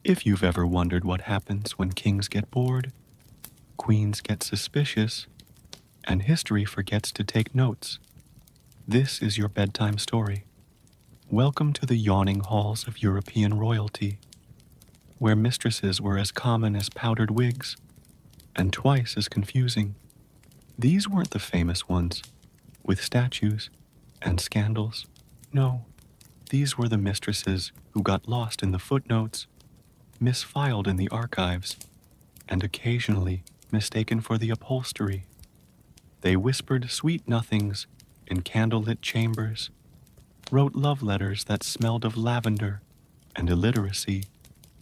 If you've ever wondered what happens when kings get bored, queens get suspicious, and history forgets to take notes, this is your bedtime story. Welcome to the yawning halls of European royalty, where mistresses were as common as powdered wigs, and twice as confusing. These weren't the famous ones, with statues and scandals. No, these were the mistresses who got lost in the footnotes, misfiled in the archives, and occasionally mistaken for the upholstery. They whispered sweet nothings in candlelit chambers, wrote love letters that smelled of lavender and illiteracy,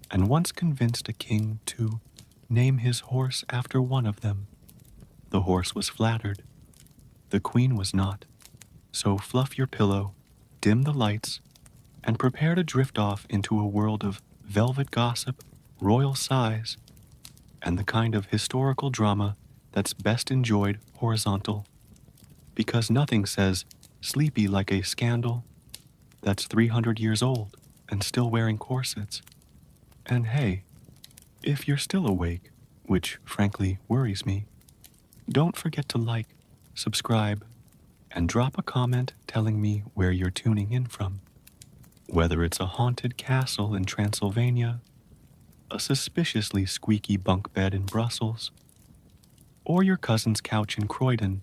and once convinced a king to name his horse after one of them. The horse was flattered. The queen was not. So fluff your pillow, dim the lights, and prepare to drift off into a world of velvet gossip, royal sighs, and the kind of historical drama that's best enjoyed horizontal. Because nothing says sleepy like a scandal that's 300 years old and still wearing corsets. And hey, if you're still awake, which frankly worries me, don't forget to like, subscribe, and drop a comment telling me where you're tuning in from. Whether it's a haunted castle in Transylvania, a suspiciously squeaky bunk bed in Brussels, or your cousin's couch in Croydon,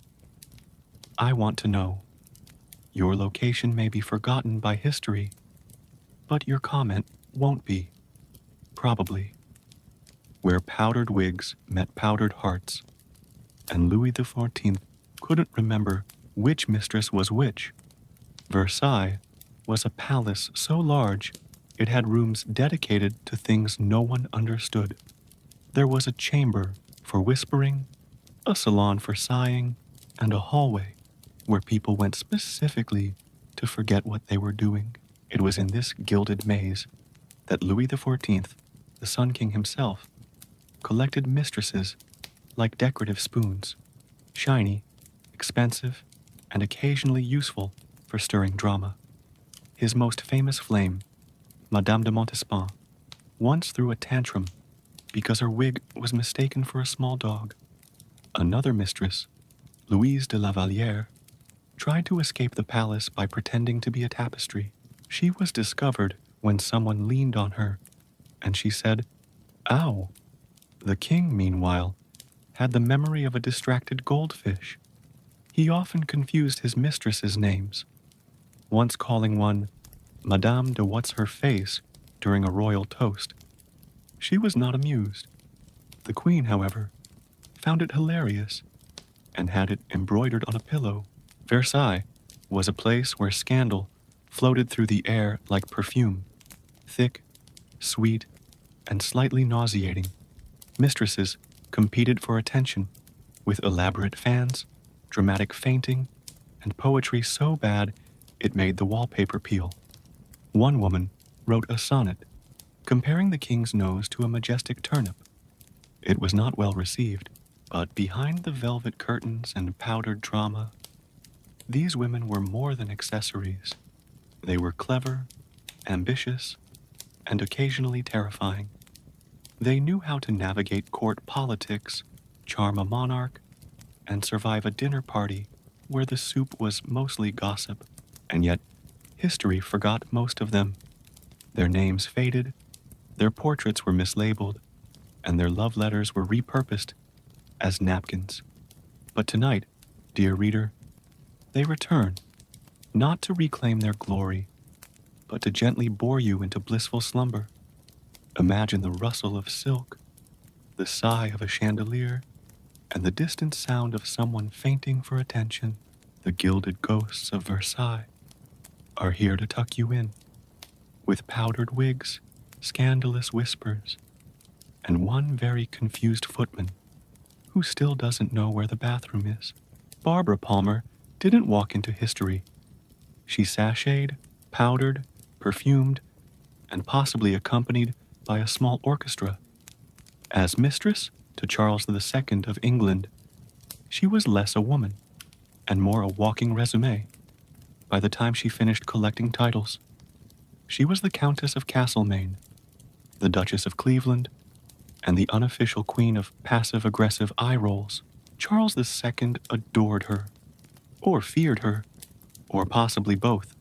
I want to know. Your location may be forgotten by history, but your comment won't be. Probably. Where powdered wigs met powdered hearts, and Louis XIV couldn't remember which mistress was which. Versailles was a palace so large it had rooms dedicated to things no one understood. There was a chamber for whispering, a salon for sighing, and a hallway where people went specifically to forget what they were doing. It was in this gilded maze that Louis XIV, the Sun King himself, collected mistresses like decorative spoons, shiny, expensive, and occasionally useful for stirring drama. His most famous flame, Madame de Montespan, once threw a tantrum because her wig was mistaken for a small dog. Another mistress, Louise de la Vallière, tried to escape the palace by pretending to be a tapestry. She was discovered when someone leaned on her, and she said, "Ow." The king, meanwhile, had the memory of a distracted goldfish. He often confused his mistresses' names, once calling one Madame de What's-Her-Face during a royal toast. She was not amused. The queen, however, found it hilarious and had it embroidered on a pillow. Versailles was a place where scandal floated through the air like perfume, thick, sweet, and slightly nauseating. Mistresses competed for attention with elaborate fans, dramatic fainting, and poetry so bad it made the wallpaper peel. One woman wrote a sonnet comparing the king's nose to a majestic turnip. It was not well received, but behind the velvet curtains and powdered drama, these women were more than accessories. They were clever, ambitious, and occasionally terrifying. They knew how to navigate court politics, charm a monarch, and survive a dinner party where the soup was mostly gossip, and yet history forgot most of them. Their names faded, their portraits were mislabeled, and their love letters were repurposed as napkins. But tonight, dear reader, they return, not to reclaim their glory, but to gently bore you into blissful slumber. Imagine the rustle of silk, the sigh of a chandelier, and the distant sound of someone fainting for attention. The gilded ghosts of Versailles are here to tuck you in, with powdered wigs, scandalous whispers, and one very confused footman who still doesn't know where the bathroom is. Barbara Palmer didn't walk into history. She sashayed, powdered, perfumed, and possibly accompanied by a small orchestra. As mistress to Charles II of England, she was less a woman and more a walking resume. By the time she finished collecting titles, she was the Countess of Castlemaine, the Duchess of Cleveland, and the unofficial queen of passive-aggressive eye rolls. Charles II adored her, or feared her, or possibly both.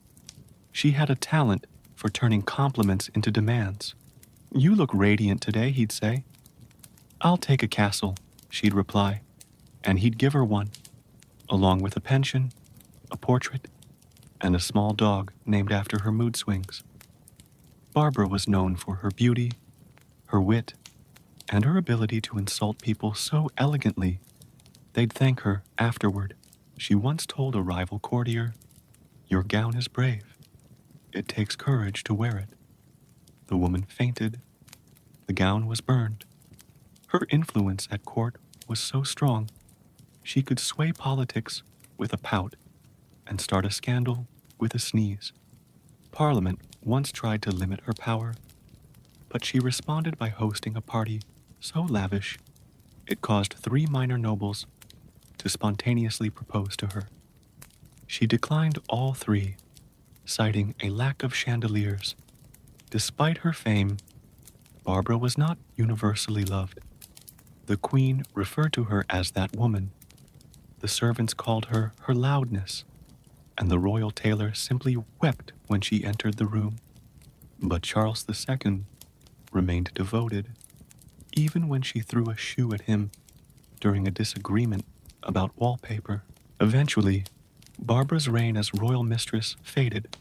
She had a talent for turning compliments into demands. "You look radiant today," he'd say. "I'll take a castle," she'd reply, and he'd give her one, along with a pension, a portrait, and a small dog named after her mood swings. Barbara was known for her beauty, her wit, and her ability to insult people so elegantly they'd thank her afterward. She once told a rival courtier, "Your gown is brave. It takes courage to wear it." The woman fainted. The gown was burned. Her influence at court was so strong, she could sway politics with a pout and start a scandal with a sneeze. Parliament once tried to limit her power, but she responded by hosting a party so lavish it caused 3 minor nobles to spontaneously propose to her. She declined all 3, citing a lack of chandeliers. Despite her fame, Barbara was not universally loved. The Queen referred to her as that woman. The servants called her her loudness, and the royal tailor simply wept when she entered the room. But Charles II remained devoted, even when she threw a shoe at him during a disagreement about wallpaper. Eventually, Barbara's reign as royal mistress faded.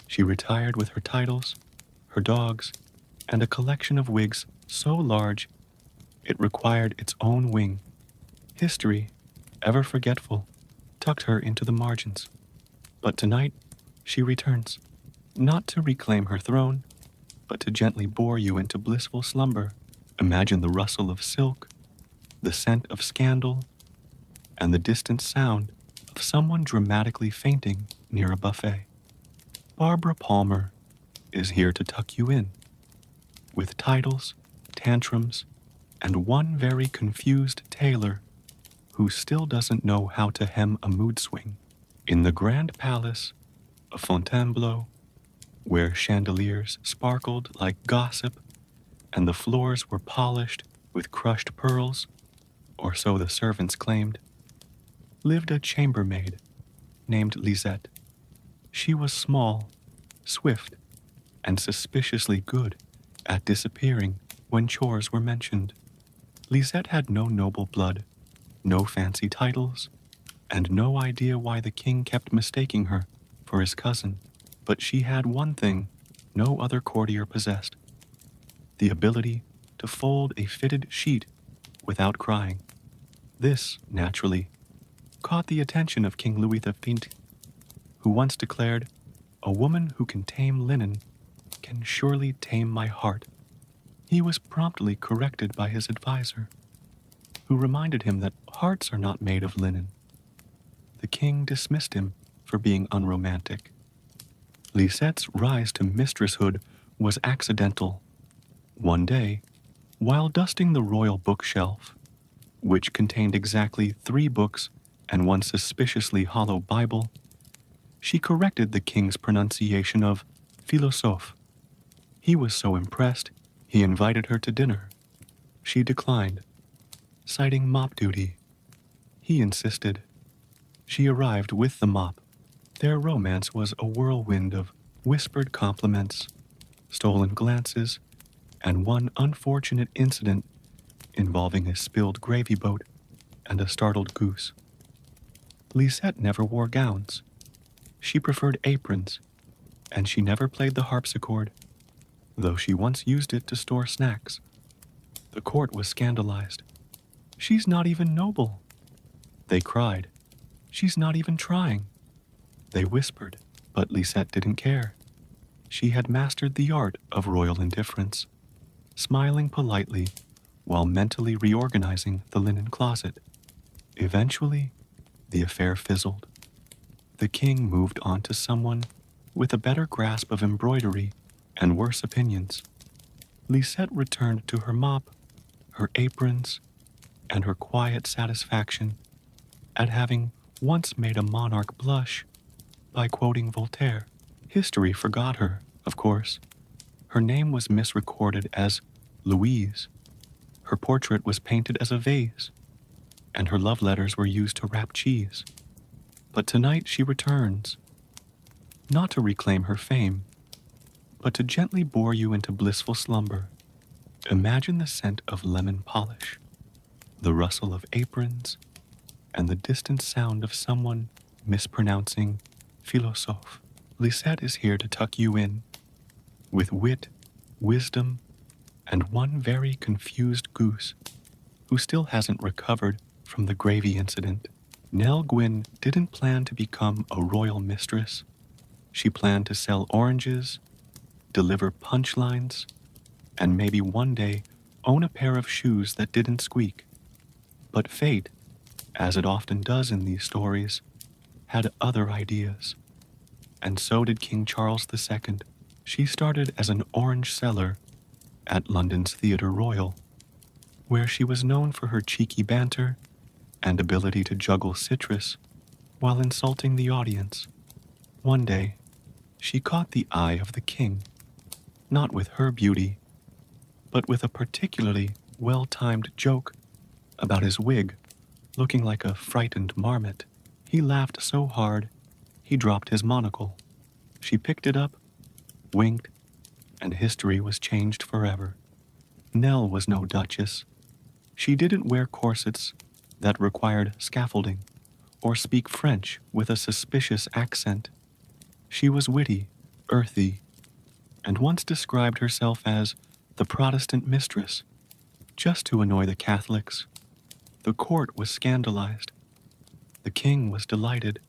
She retired with her titles, her dogs, and a collection of wigs so large it required its own wing. History, ever forgetful, tucked her into the margins. But tonight, she returns, not to reclaim her throne, but to gently bore you into blissful slumber. Imagine the rustle of silk, the scent of scandal, and the distant sound of someone dramatically fainting near a buffet. Barbara Palmer is here to tuck you in, with titles, tantrums, and one very confused tailor who still doesn't know how to hem a mood swing. In the grand palace of Fontainebleau, where chandeliers sparkled like gossip and the floors were polished with crushed pearls, or so the servants claimed, lived a chambermaid named Lisette. She was small, swift, and suspiciously good at disappearing when chores were mentioned. Lisette had no noble blood, no fancy titles, and no idea why the king kept mistaking her for his cousin. But she had one thing no other courtier possessed: the ability to fold a fitted sheet without crying. This, naturally, caught the attention of King Louis XV, who once declared, "A woman who can tame linen can surely tame my heart." He was promptly corrected by his advisor, who reminded him that hearts are not made of linen. The king dismissed him for being unromantic. Lisette's rise to mistresshood was accidental. One day, while dusting the royal bookshelf, which contained exactly 3 books and one suspiciously hollow Bible, she corrected the king's pronunciation of philosophe. He was so impressed, he invited her to dinner. She declined, citing mop duty. He insisted. She arrived with the mop. Their romance was a whirlwind of whispered compliments, stolen glances, and one unfortunate incident involving a spilled gravy boat and a startled goose. Lisette never wore gowns. She preferred aprons, and she never played the harpsichord, though she once used it to store snacks. The court was scandalized. "She's not even noble." They cried. "She's not even trying." They whispered, but Lisette didn't care. She had mastered the art of royal indifference, smiling politely while mentally reorganizing the linen closet. Eventually, the affair fizzled. The king moved on to someone with a better grasp of embroidery and worse opinions. Lisette returned to her mop, her aprons, and her quiet satisfaction at having once made a monarch blush by quoting Voltaire. History forgot her, of course. Her name was misrecorded as Louise. Her portrait was painted as a vase, and her love letters were used to wrap cheese. But tonight she returns, not to reclaim her fame, but to gently bore you into blissful slumber. Imagine the scent of lemon polish, the rustle of aprons, and the distant sound of someone mispronouncing philosophe. Lisette is here to tuck you in, with wit, wisdom, and one very confused goose who still hasn't recovered from the gravy incident. Nell Gwyn didn't plan to become a royal mistress. She planned to sell oranges, deliver punchlines, and maybe one day own a pair of shoes that didn't squeak. But fate, as it often does in these stories, had other ideas. And so did King Charles II. She started as an orange seller at London's Theatre Royal, where she was known for her cheeky banter and ability to juggle citrus while insulting the audience. One day, she caught the eye of the king, not with her beauty, but with a particularly well-timed joke about his wig looking like a frightened marmot. He laughed so hard, he dropped his monocle. She picked it up, winked, and history was changed forever. Nell was no duchess. She didn't wear corsets that required scaffolding or speak French with a suspicious accent. She was witty, earthy, and once described herself as the Protestant mistress, just to annoy the Catholics. The court was scandalized. The king was delighted.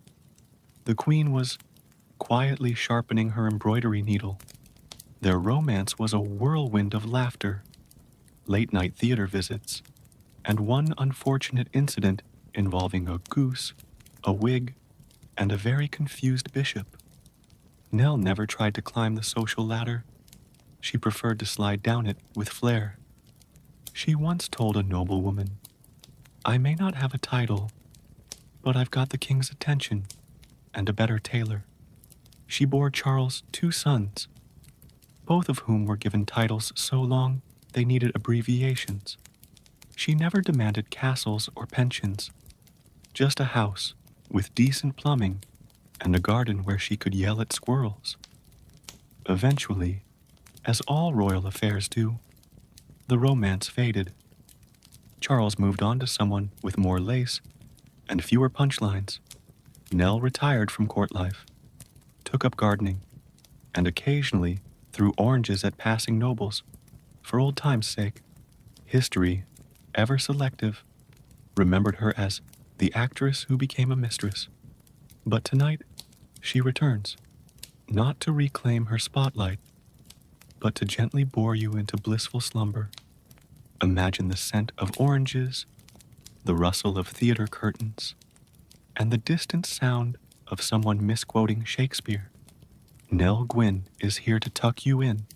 The queen was quietly sharpening her embroidery needle. Their romance was a whirlwind of laughter, late-night theater visits, and one unfortunate incident involving a goose, a wig, and a very confused bishop. Nell never tried to climb the social ladder. She preferred to slide down it with flair. She once told a noblewoman, "I may not have a title, but I've got the king's attention and a better tailor." She bore Charles 2 sons, both of whom were given titles so long they needed abbreviations. She never demanded castles or pensions, just a house with decent plumbing and a garden where she could yell at squirrels. Eventually, as all royal affairs do, the romance faded. Charles moved on to someone with more lace and fewer punchlines. Nell retired from court life, took up gardening, and occasionally threw oranges at passing nobles for old time's sake. History, ever selective, remembered her as the actress who became a mistress. But tonight, she returns, not to reclaim her spotlight, but to gently bore you into blissful slumber. Imagine the scent of oranges, the rustle of theater curtains, and the distant sound of someone misquoting Shakespeare. Nell Gwyn is here to tuck you in,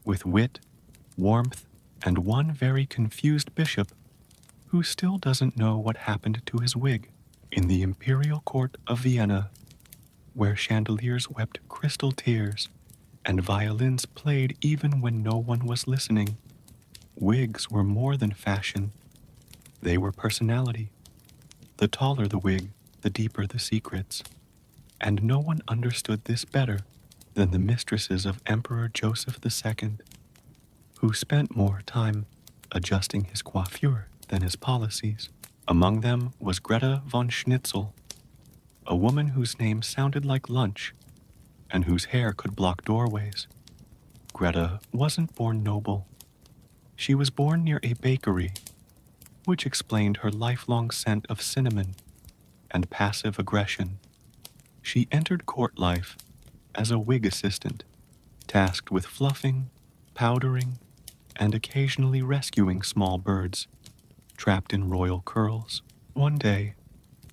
with wit, warmth, and one very confused bishop who still doesn't know what happened to his wig. In the imperial court of Vienna, where chandeliers wept crystal tears and violins played even when no one was listening, wigs were more than fashion. They were personality. The taller the wig, the deeper the secrets. And no one understood this better than the mistresses of Emperor Joseph II, who spent more time adjusting his coiffure than his policies. Among them was Greta von Schnitzel, a woman whose name sounded like lunch and whose hair could block doorways. Greta wasn't born noble. She was born near a bakery, which explained her lifelong scent of cinnamon and passive aggression. She entered court life as a wig assistant, tasked with fluffing, powdering, and occasionally rescuing small birds trapped in royal curls. One day,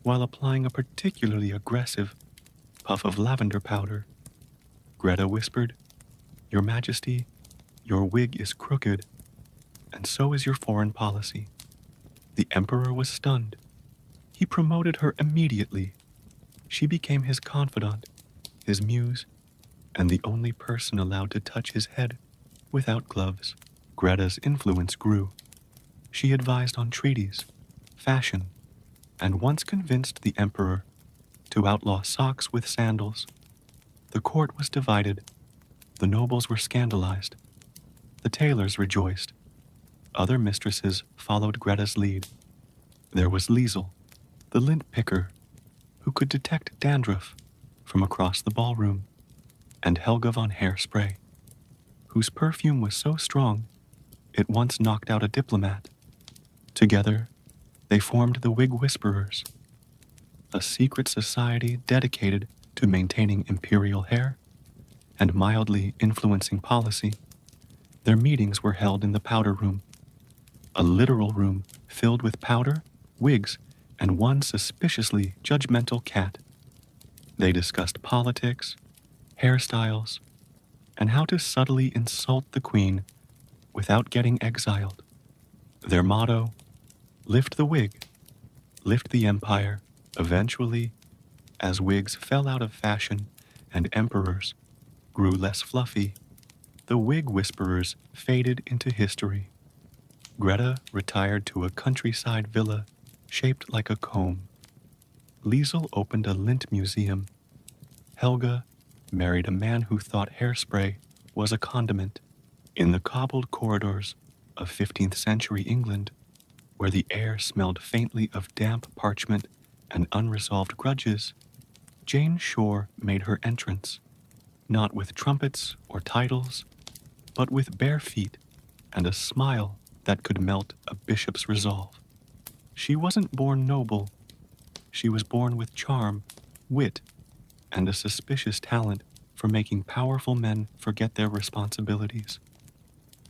while applying a particularly aggressive puff of lavender powder, Greta whispered, "Your Majesty, your wig is crooked, and so is your foreign policy." The emperor was stunned. He promoted her immediately. She became his confidant, his muse, and the only person allowed to touch his head Without gloves, Greta's influence grew. She advised on treaties, fashion, and once convinced the emperor to outlaw socks with sandals. The court was divided. The nobles were scandalized. The tailors rejoiced. Other mistresses followed Greta's lead. There was Liesel, the lint picker, who could detect dandruff from across the ballroom, and Helga von Hairspray, whose perfume was so strong it once knocked out a diplomat. Together, they formed the Wig Whisperers, a secret society dedicated to maintaining imperial hair and mildly influencing policy. Their meetings were held in the powder room, a literal room filled with powder, wigs, and one suspiciously judgmental cat. They discussed politics, hairstyles, and how to subtly insult the queen without getting exiled. Their motto, lift the wig, lift the empire. Eventually, as wigs fell out of fashion and emperors grew less fluffy, the Wig Whisperers faded into history. Greta retired to a countryside villa shaped like a comb. Liesel opened a lint museum. Helga married a man who thought hairspray was a condiment. In the cobbled corridors of 15th century England, where the air smelled faintly of damp parchment and unresolved grudges, Jane Shore made her entrance, not with trumpets or titles, but with bare feet and a smile that could melt a bishop's resolve. She wasn't born noble. She was born with charm, wit, and a suspicious talent for making powerful men forget their responsibilities.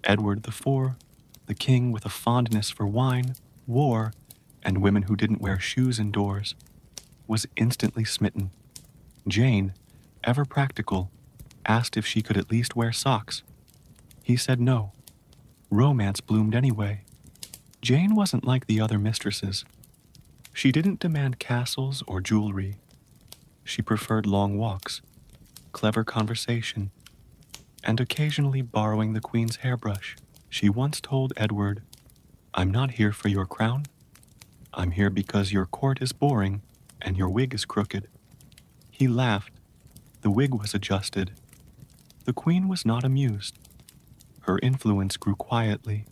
Edward IV, the king with a fondness for wine, war, and women who didn't wear shoes indoors, was instantly smitten. Jane, ever practical, asked if she could at least wear socks. He said no. Romance bloomed anyway. Jane wasn't like the other mistresses. She didn't demand castles or jewelry. She preferred long walks, clever conversation, and occasionally borrowing the queen's hairbrush. She once told Edward, "I'm not here for your crown. I'm here because your court is boring and your wig is crooked." He laughed. The wig was adjusted. The queen was not amused. Her influence grew quietly.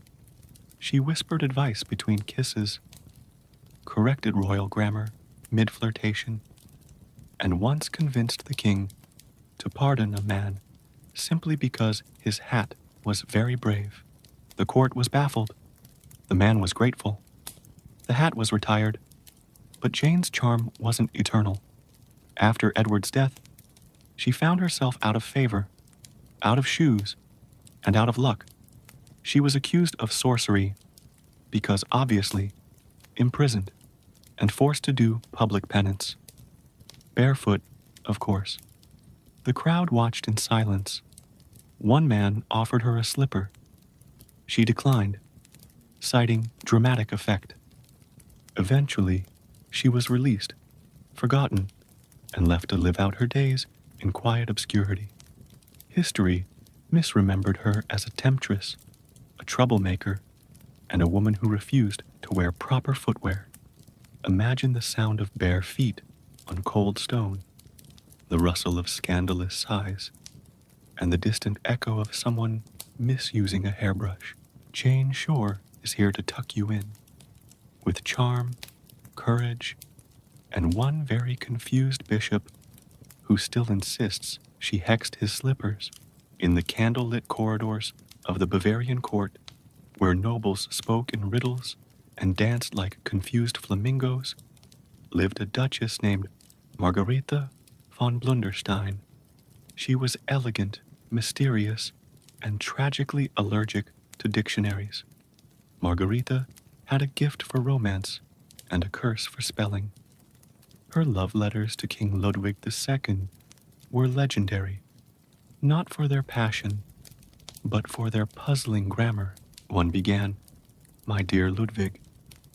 She whispered advice between kisses, corrected royal grammar mid-flirtation, and once convinced the king to pardon a man simply because his hat was very brave. The court was baffled. The man was grateful. The hat was retired. But Jane's charm wasn't eternal. After Edward's death, she found herself out of favor, out of shoes, and out of luck. She was accused of sorcery because, obviously, imprisoned and forced to do public penance. Barefoot, of course. The crowd watched in silence. One man offered her a slipper. She declined, citing dramatic effect. Eventually, she was released, forgotten, and left to live out her days in quiet obscurity. History misremembered her as a temptress, a troublemaker, and a woman who refused to wear proper footwear. Imagine the sound of bare feet on cold stone, the rustle of scandalous sighs, and the distant echo of someone misusing a hairbrush. Jane Shore is here to tuck you in, with charm, courage, and one very confused bishop who still insists she hexed his slippers. In the candlelit corridors of the Bavarian court, where nobles spoke in riddles and danced like confused flamingos, lived a duchess named Margareta von Blunderstein. She was elegant, mysterious, and tragically allergic to dictionaries. Margareta had a gift for romance and a curse for spelling. Her love letters to King Ludwig II were legendary, not for their passion, but for their puzzling grammar. One began, "My dear Ludwig,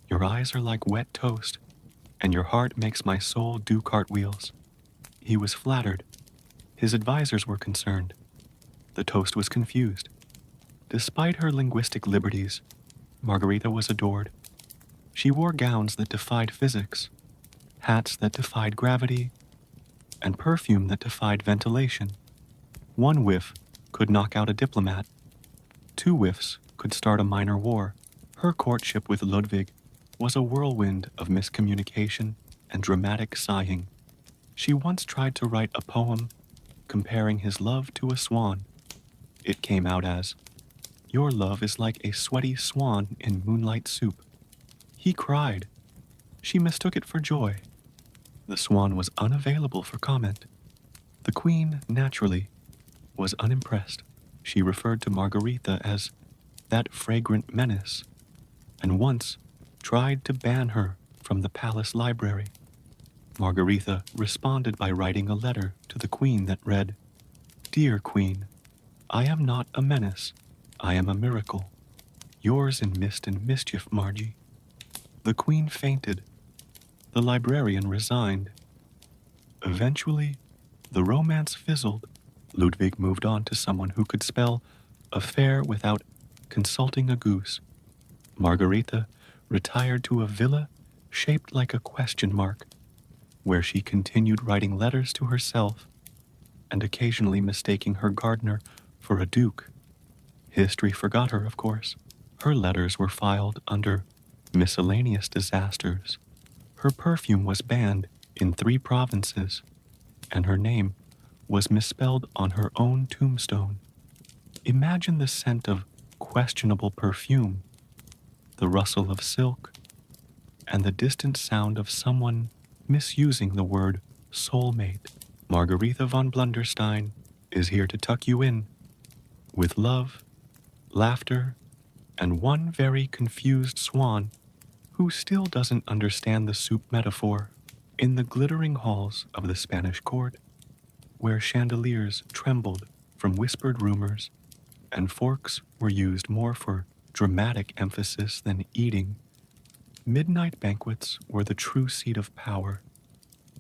your eyes are like wet toast, and your heart makes my soul do cartwheels." He was flattered. His advisors were concerned. The toast was confused. Despite her linguistic liberties, Margarita was adored. She wore gowns that defied physics, hats that defied gravity, and perfume that defied ventilation. One whiff could knock out a diplomat. Two whiffs could start a minor war. Her courtship with Ludwig was a whirlwind of miscommunication and dramatic sighing. She once tried to write a poem comparing his love to a swan. It came out as, "Your love is like a sweaty swan in moonlight soup." He cried. She mistook it for joy. The swan was unavailable for comment. The queen, naturally, was unimpressed. She referred to Margarita as that fragrant menace, and once tried to ban her from the palace library. Margarita responded by writing a letter to the queen that read, "Dear Queen, I am not a menace, I am a miracle. Yours in mist and mischief, Margie." The queen fainted. The librarian resigned. Eventually, the romance fizzled. Ludwig moved on to someone who could spell affair without consulting a goose. Margarita retired to a villa shaped like a question mark, where she continued writing letters to herself and occasionally mistaking her gardener for a duke. History forgot her, of course. Her letters were filed under miscellaneous disasters. Her perfume was banned in 3 provinces, and her name was misspelled on her own tombstone. Imagine the scent of questionable perfume, the rustle of silk, and the distant sound of someone misusing the word soulmate. Margarita von Blunderstein is here to tuck you in with love, laughter, and one very confused swan who still doesn't understand the soup metaphor. In the glittering halls of the Spanish court, where chandeliers trembled from whispered rumors and forks were used more for dramatic emphasis than eating, midnight banquets were the true seat of power.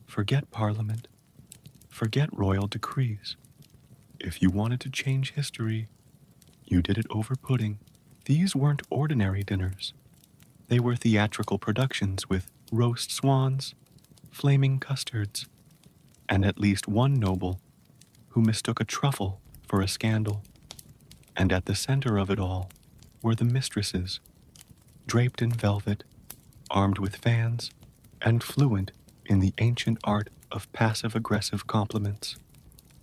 Forget parliament. Forget royal decrees. If you wanted to change history, you did it over pudding. These weren't ordinary dinners. They were theatrical productions with roast swans, flaming custards, and at least one noble who mistook a truffle for a scandal. And at the center of it all were the mistresses, draped in velvet, armed with fans, and fluent in the ancient art of passive-aggressive compliments.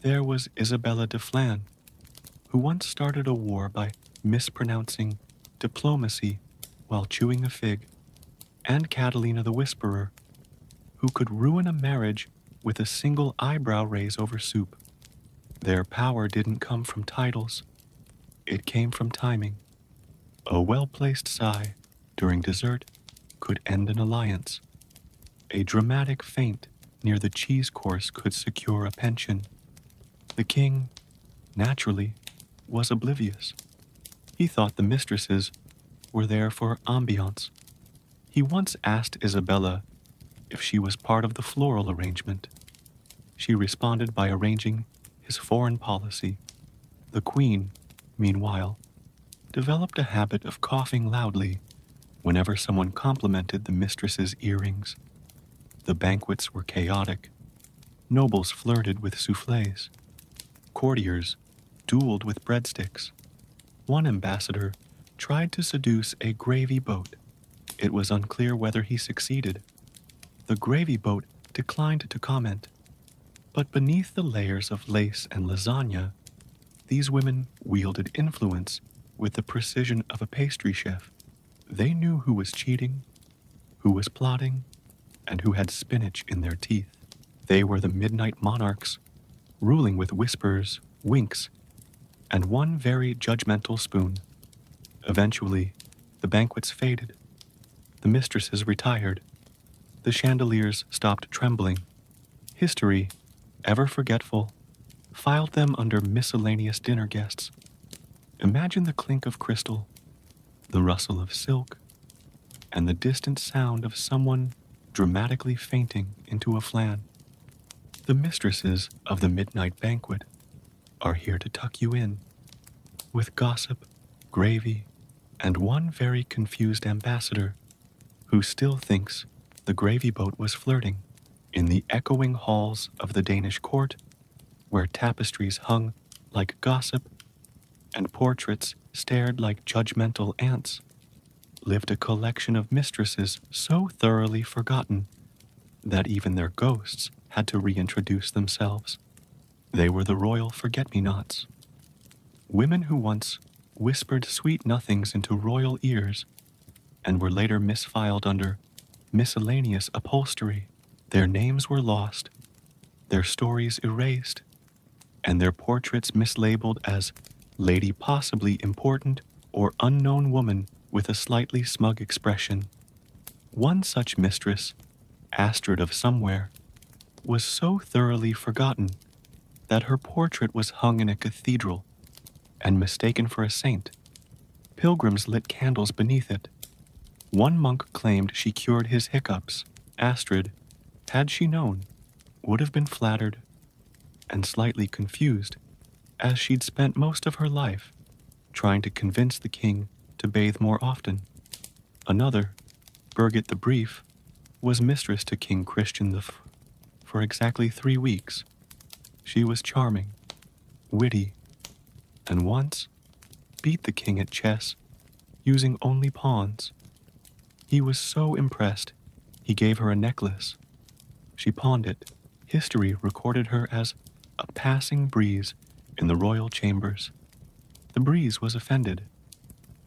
There was Isabella de Flan, who once started a war by mispronouncing diplomacy while chewing a fig, and Catalina the Whisperer, who could ruin a marriage with a single eyebrow raise over soup. Their power didn't come from titles. It came from timing. A well-placed sigh during dessert could end an alliance. A dramatic feint near the cheese course could secure a pension. The king, naturally, was oblivious. He thought the mistresses were there for ambiance. He once asked Isabella if she was part of the floral arrangement. She responded by arranging his foreign policy. The queen, meanwhile, developed a habit of coughing loudly whenever someone complimented the mistress's earrings. The banquets were chaotic. Nobles flirted with soufflés. Courtiers dueled with breadsticks. One ambassador tried to seduce a gravy boat. It was unclear whether he succeeded. The gravy boat declined to comment. But beneath the layers of lace and lasagna, these women wielded influence with the precision of a pastry chef. They knew who was cheating, who was plotting, and who had spinach in their teeth. They were the midnight monarchs, ruling with whispers, winks, and one very judgmental spoon. Eventually, the banquets faded. The mistresses retired. The chandeliers stopped trembling. History, ever forgetful, filed them under miscellaneous dinner guests. Imagine the clink of crystal, the rustle of silk, and the distant sound of someone dramatically fainting into a flan. The mistresses of the midnight banquet are here to tuck you in with gossip, gravy, and one very confused ambassador who still thinks the gravy boat was flirting. In the echoing halls of the Danish court, where tapestries hung like gossip and portraits stared like judgmental ants, lived a collection of mistresses so thoroughly forgotten that even their ghosts had to reintroduce themselves. They were the royal forget-me-nots, women who once whispered sweet nothings into royal ears and were later misfiled under miscellaneous upholstery. Their names were lost, their stories erased, and their portraits mislabeled as lady possibly important or unknown woman with a slightly smug expression. One such mistress, Astrid of somewhere, was so thoroughly forgotten that her portrait was hung in a cathedral and mistaken for a saint. Pilgrims lit candles beneath it. One monk claimed she cured his hiccups. Astrid, had she known, would have been flattered and slightly confused, as she'd spent most of her life trying to convince the king to bathe more often. Another, Birgit the Brief, was mistress to King Christian for exactly 3 weeks. She was charming, witty, and once beat the king at chess using only pawns. He was so impressed, he gave her a necklace. She pawned it. History recorded her as a passing breeze in the royal chambers. The breeze was offended.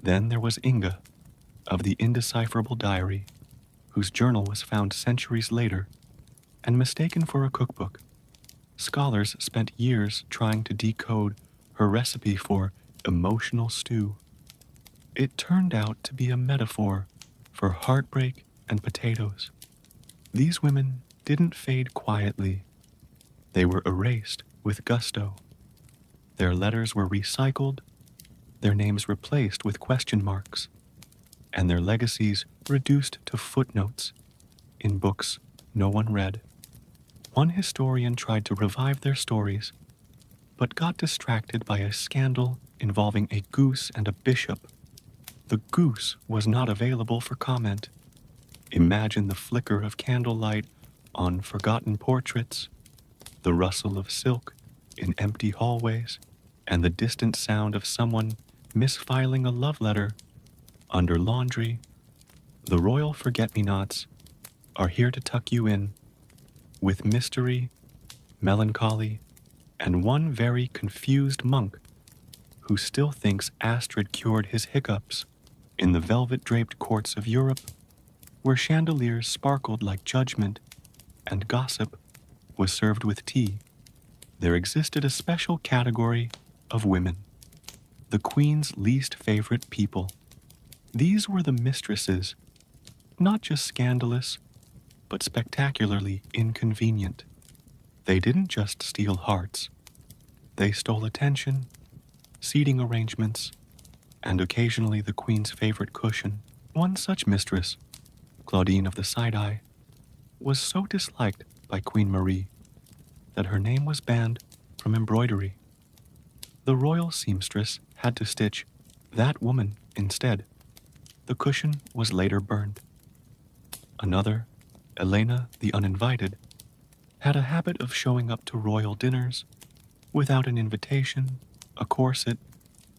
Then there was Inga, of the indecipherable diary, whose journal was found centuries later and mistaken for a cookbook. Scholars spent years trying to decode her recipe for emotional stew. It turned out to be a metaphor for heartbreak and potatoes. These women didn't fade quietly. They were erased with gusto. Their letters were recycled, their names replaced with question marks, and their legacies reduced to footnotes in books no one read. One historian tried to revive their stories, but got distracted by a scandal involving a goose and a bishop. The goose was not available for comment. Imagine the flicker of candlelight on forgotten portraits, the rustle of silk in empty hallways, and the distant sound of someone misfiling a love letter under laundry. The royal forget-me-nots are here to tuck you in with mystery, melancholy, and one very confused monk who still thinks Astrid cured his hiccups. In the velvet-draped courts of Europe, where chandeliers sparkled like judgment and gossip was served with tea, there existed a special category of women, the queen's least favorite people. These were the mistresses, not just scandalous, but spectacularly inconvenient. They didn't just steal hearts. They stole attention, seating arrangements, and occasionally the queen's favorite cushion. One such mistress, Claudine of the Side-Eye, was so disliked by Queen Marie that her name was banned from embroidery. The royal seamstress had to stitch that woman instead. The cushion was later burned. Another, Elena the Uninvited, had a habit of showing up to royal dinners without an invitation, a corset,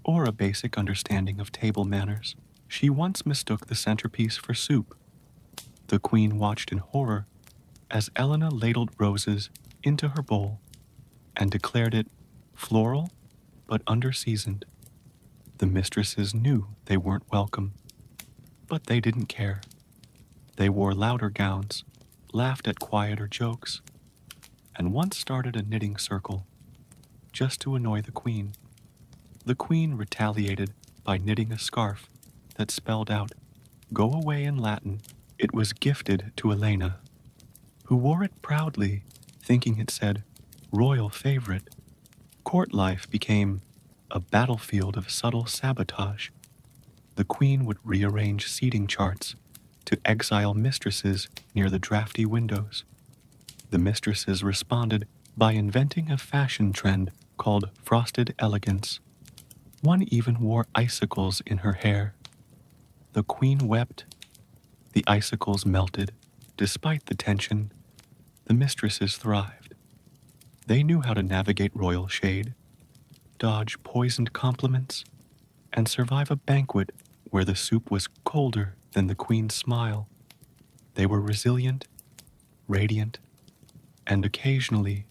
or a basic understanding of table manners. She once mistook the centerpiece for soup. The queen watched in horror as Elena ladled roses into her bowl and declared it floral but underseasoned. The mistresses knew they weren't welcome, but they didn't care. They wore louder gowns, laughed at quieter jokes, and once started a knitting circle just to annoy the queen. The queen retaliated by knitting a scarf that spelled out, "Go away" in Latin. It was gifted to Elena, who wore it proudly, thinking it said, "Royal favorite." Court life became a battlefield of subtle sabotage. The queen would rearrange seating charts to exile mistresses near the drafty windows. The mistresses responded by inventing a fashion trend called frosted elegance. One even wore icicles in her hair. The queen wept. The icicles melted. Despite the tension, the mistresses thrived. They knew how to navigate royal shade, dodge poisoned compliments, and survive a banquet where the soup was colder than the queen's smile. They were resilient, radiant, and occasionally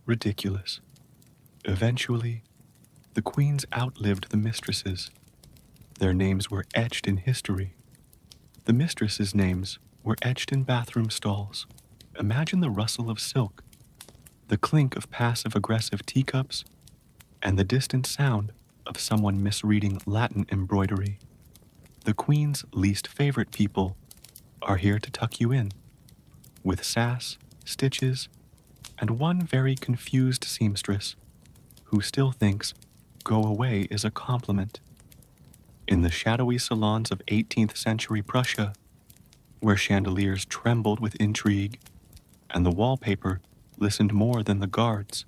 ridiculous. Eventually, the queens outlived the mistresses. Their names were etched in history. The mistresses' names were etched in bathroom stalls. Imagine the rustle of silk, the clink of passive-aggressive teacups, and the distant sound of someone misreading Latin embroidery. The queen's least favorite people are here to tuck you in, with sass, stitches, and one very confused seamstress who still thinks go away is a compliment. In the shadowy salons of 18th century Prussia, where chandeliers trembled with intrigue and the wallpaper listened more than the guards,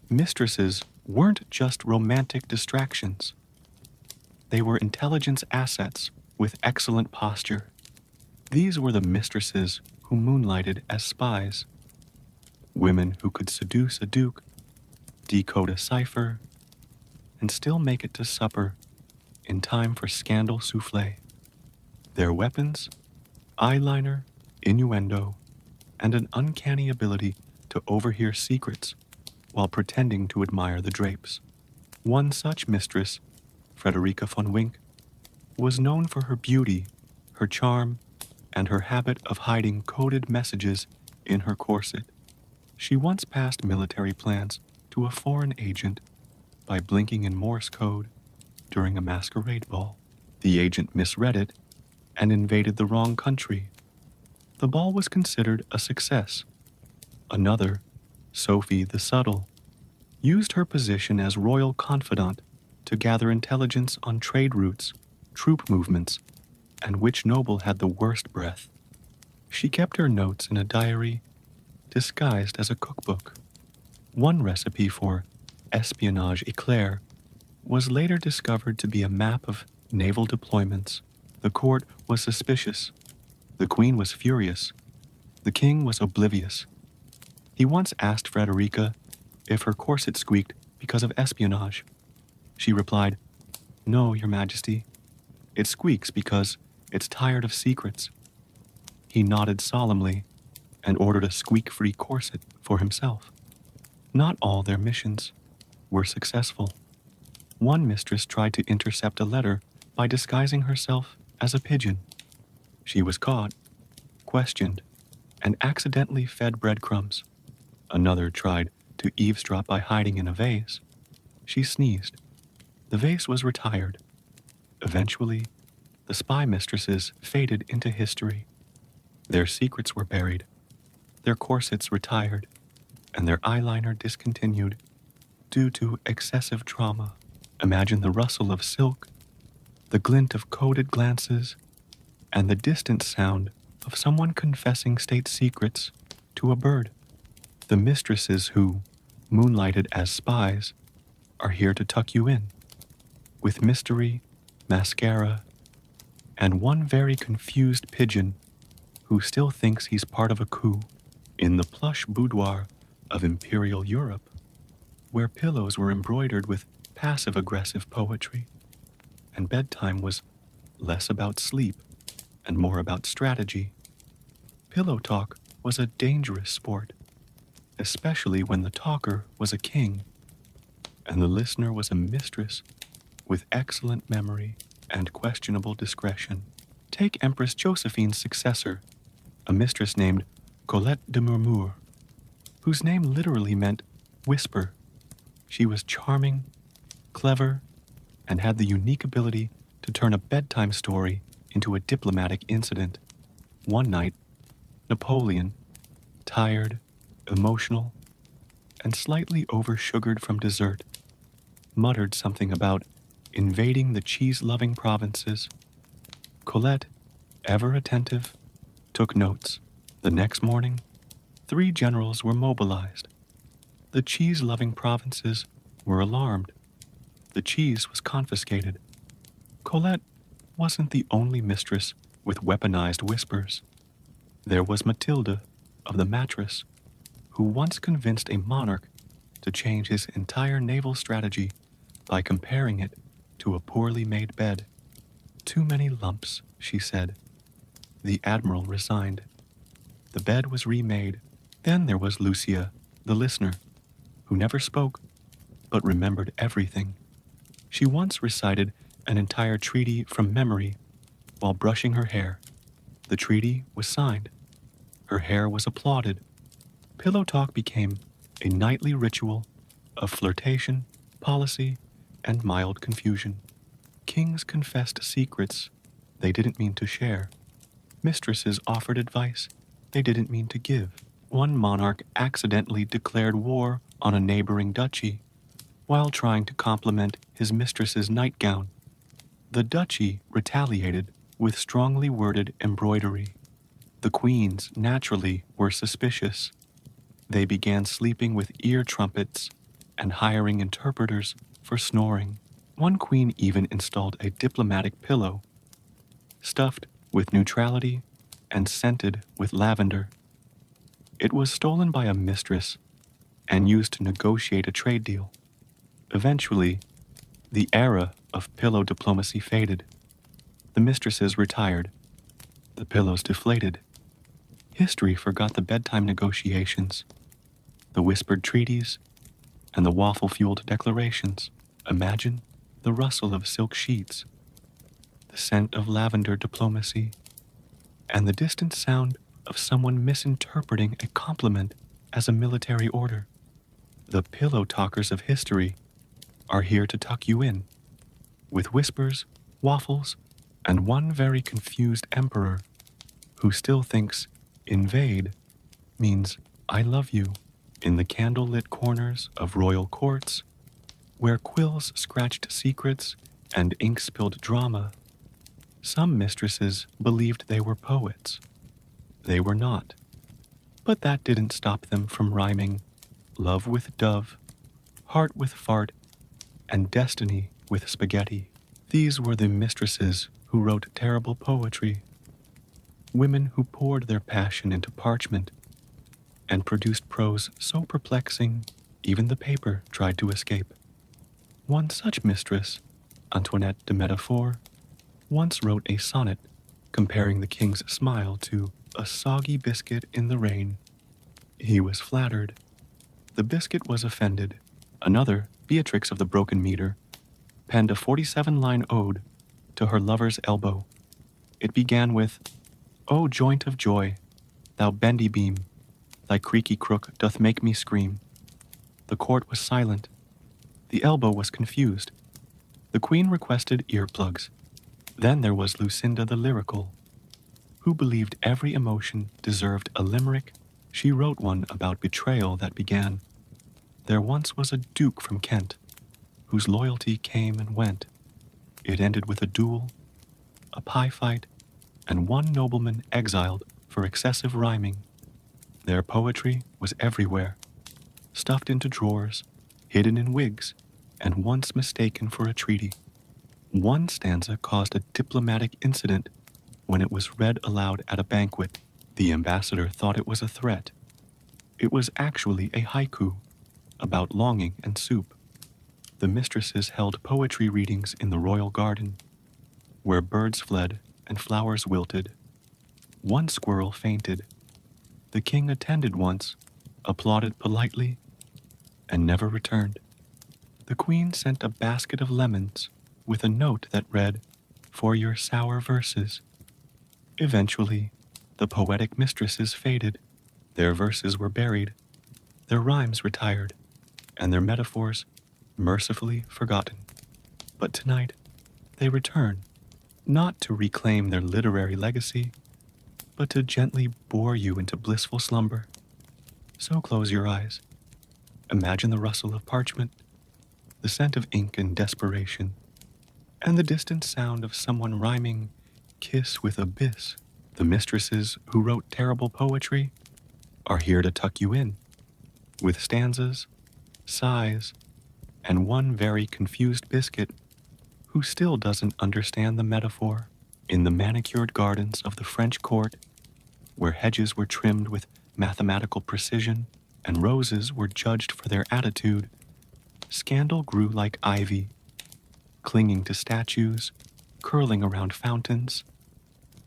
mistresses weren't just romantic distractions. They were intelligence assets with excellent posture. These were the mistresses who moonlighted as spies, women who could seduce a duke, decode a cipher, and still make it to supper in time for scandal soufflé. Their weapons, eyeliner, innuendo, and an uncanny ability to overhear secrets while pretending to admire the drapes. One such mistress, Frederica von Wink, was known for her beauty, her charm, and her habit of hiding coded messages in her corset. She once passed military plans to a foreign agent by blinking in Morse code during a masquerade ball. The agent misread it and invaded the wrong country. The ball was considered a success. Another, Sophie the Subtle, used her position as royal confidant to gather intelligence on trade routes, troop movements, and which noble had the worst breath. She kept her notes in a diary disguised as a cookbook. One recipe for espionage éclair was later discovered to be a map of naval deployments. The court was suspicious. The queen was furious. The king was oblivious. He once asked Frederica if her corset squeaked because of espionage. She replied, "No, Your Majesty. It squeaks because it's tired of secrets." He nodded solemnly and ordered a squeak-free corset for himself. Not all their missions were successful. One mistress tried to intercept a letter by disguising herself as a pigeon. She was caught, questioned, and accidentally fed breadcrumbs. Another tried to eavesdrop by hiding in a vase. She sneezed. The vase was retired. Eventually, the spy mistresses faded into history. Their secrets were buried, their corsets retired, and their eyeliner discontinued due to excessive trauma. Imagine the rustle of silk, the glint of coded glances, and the distant sound of someone confessing state secrets to a bird. The mistresses who, moonlighted as spies, are here to tuck you in, with mystery, mascara, and one very confused pigeon who still thinks he's part of a coup. In the plush boudoir of Imperial Europe, where pillows were embroidered with passive-aggressive poetry, and bedtime was less about sleep and more about strategy, pillow talk was a dangerous sport, especially when the talker was a king and the listener was a mistress with excellent memory and questionable discretion. Take Empress Josephine's successor, a mistress named Colette de Murmure, whose name literally meant whisper. She was charming, clever, and had the unique ability to turn a bedtime story into a diplomatic incident. One night, Napoleon, tired, emotional, and slightly over-sugared from dessert, muttered something about invading the cheese-loving provinces. Colette, ever attentive, took notes. The next morning, 3 generals were mobilized. The cheese-loving provinces were alarmed. The cheese was confiscated. Colette wasn't the only mistress with weaponized whispers. There was Matilda of the mattress, who once convinced a monarch to change his entire naval strategy by comparing it to a poorly made bed. Too many lumps, she said. The admiral resigned. The bed was remade. Then there was Lucia, the listener, who never spoke, but remembered everything. She once recited an entire treaty from memory while brushing her hair. The treaty was signed. Her hair was applauded. Pillow talk became a nightly ritual of flirtation, policy, and mild confusion. Kings confessed secrets they didn't mean to share. Mistresses offered advice they didn't mean to give. One monarch accidentally declared war on a neighboring duchy while trying to compliment his mistress's nightgown. The duchy retaliated with strongly worded embroidery. The queens naturally were suspicious. They began sleeping with ear trumpets and hiring interpreters for snoring. One queen even installed a diplomatic pillow, stuffed with neutrality and scented with lavender. It was stolen by a mistress and used to negotiate a trade deal. Eventually, the era of pillow diplomacy faded. The mistresses retired. The pillows deflated. History forgot the bedtime negotiations, the whispered treaties, and the waffle-fueled declarations. Imagine the rustle of silk sheets, the scent of lavender diplomacy, and the distant sound of someone misinterpreting a compliment as a military order. The pillow talkers of history are here to tuck you in, with whispers, waffles, and one very confused emperor who still thinks invade means I love you. In the candlelit corners of royal courts, where quills scratched secrets and ink spilled drama, some mistresses believed they were poets. They were not. But that didn't stop them from rhyming love with dove, heart with fart, and destiny with spaghetti. These were the mistresses who wrote terrible poetry, women who poured their passion into parchment and produced prose so perplexing even the paper tried to escape. One such mistress, Antoinette de Métaphore, once wrote a sonnet comparing the king's smile to a soggy biscuit in the rain. He was flattered. The biscuit was offended. Another, Beatrix of the Broken Meter, penned a 47-line ode to her lover's elbow. It began with, "O joint of joy, thou bendy beam, thy creaky crook doth make me scream." The court was silent. The elbow was confused. The queen requested earplugs. Then there was Lucinda the lyrical, who believed every emotion deserved a limerick. She wrote one about betrayal that began, "There once was a duke from Kent, whose loyalty came and went. It ended with a duel, a pie fight, and one nobleman exiled for excessive rhyming. Their poetry was everywhere, stuffed into drawers, hidden in wigs, and once mistaken for a treaty. One stanza caused a diplomatic incident when it was read aloud at a banquet. The ambassador thought it was a threat. It was actually a haiku about longing and soup. The mistresses held poetry readings in the royal garden, where birds fled and flowers wilted. One squirrel fainted. The king attended once, applauded politely, and never returned. The queen sent a basket of lemons with a note that read, "For your sour verses." Eventually, the poetic mistresses faded. Their verses were buried, their rhymes retired, and their metaphors mercifully forgotten. But tonight, they return, not to reclaim their literary legacy, but to gently bore you into blissful slumber. So close your eyes. Imagine the rustle of parchment, the scent of ink and desperation, and the distant sound of someone rhyming kiss with abyss. The mistresses who wrote terrible poetry are here to tuck you in, with stanzas, sighs, and one very confused biscuit who still doesn't understand the metaphor. In the manicured gardens of the French court, where hedges were trimmed with mathematical precision and roses were judged for their attitude, scandal grew like ivy, clinging to statues, curling around fountains,